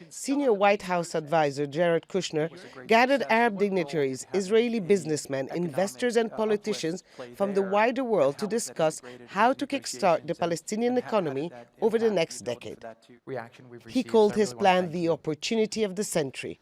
senior White House advisor Jared Kushner gathered Arab dignitaries, Israeli businessmen, investors and politicians from the wider world to discuss how to kickstart the Palestinian economy over the next decade. He called his plan the opportunity of the century.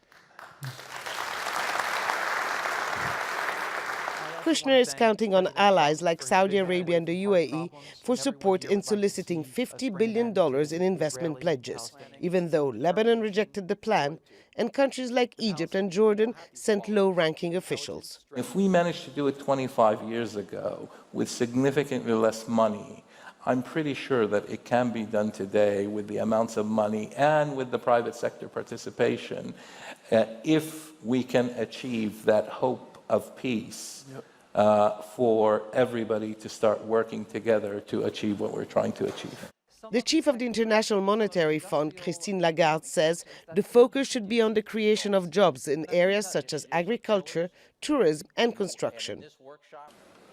Kushner is counting on allies like Saudi Arabia and the UAE for support in soliciting $50 billion in investment pledges, even though Lebanon rejected the plan and countries like Egypt and Jordan sent low-ranking officials. If we managed to do it 25 years ago with significantly less money, I'm pretty sure that it can be done today with the amounts of money and with the private sector participation if we can achieve that hope of peace. For everybody to start working together to achieve what we're trying to achieve. The chief of the International Monetary Fund, Christine Lagarde, says the focus should be on the creation of jobs in areas such as agriculture, tourism and construction.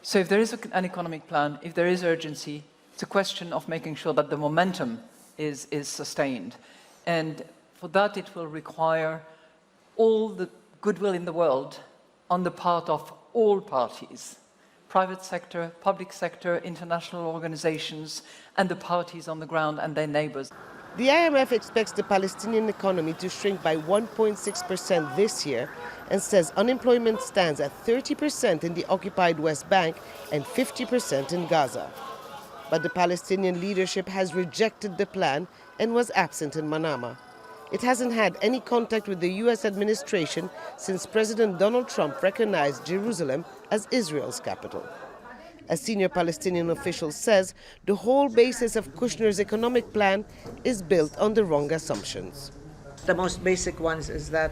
So if there is an economic plan, if there is urgency, it's a question of making sure that the momentum is sustained. And for that it will require all the goodwill in the world on the part of all parties, private sector, public sector, international organizations, and the parties on the ground and their neighbors. The IMF expects the Palestinian economy to shrink by 1.6% this year and says unemployment stands at 30% in the occupied West Bank and 50% in Gaza. But the Palestinian leadership has rejected the plan and was absent in Manama. It hasn't had any contact with the U.S. administration since President Donald Trump recognized Jerusalem as Israel's capital. A senior Palestinian official says the whole basis of Kushner's economic plan is built on the wrong assumptions. The most basic ones is that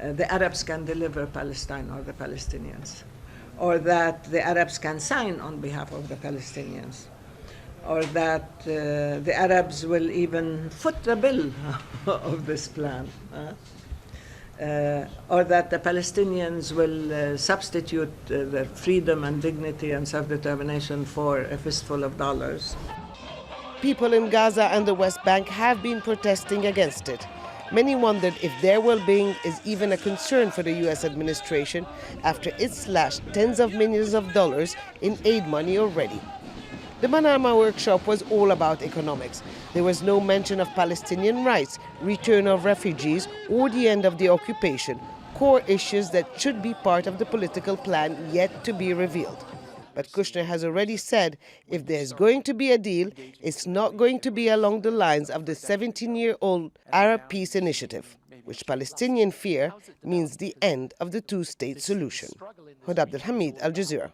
the Arabs can deliver Palestine or the Palestinians, or that the Arabs can sign on behalf of the Palestinians, or that the Arabs will even foot the bill of this plan, or that the Palestinians will substitute their freedom and dignity and self-determination for a fistful of dollars. People in Gaza and the West Bank have been protesting against it. Many wondered if their well-being is even a concern for the U.S. administration after it slashed tens of millions of dollars in aid money already. The Manama workshop was all about economics. There was no mention of Palestinian rights, return of refugees, or the end of the occupation, core issues that should be part of the political plan yet to be revealed. But Kushner has already said if there's going to be a deal, it's not going to be along the lines of the 17-year-old Arab Peace Initiative, which Palestinians fear means the end of the two-state solution. Hoda Abdel-Hamid, Al Jazeera.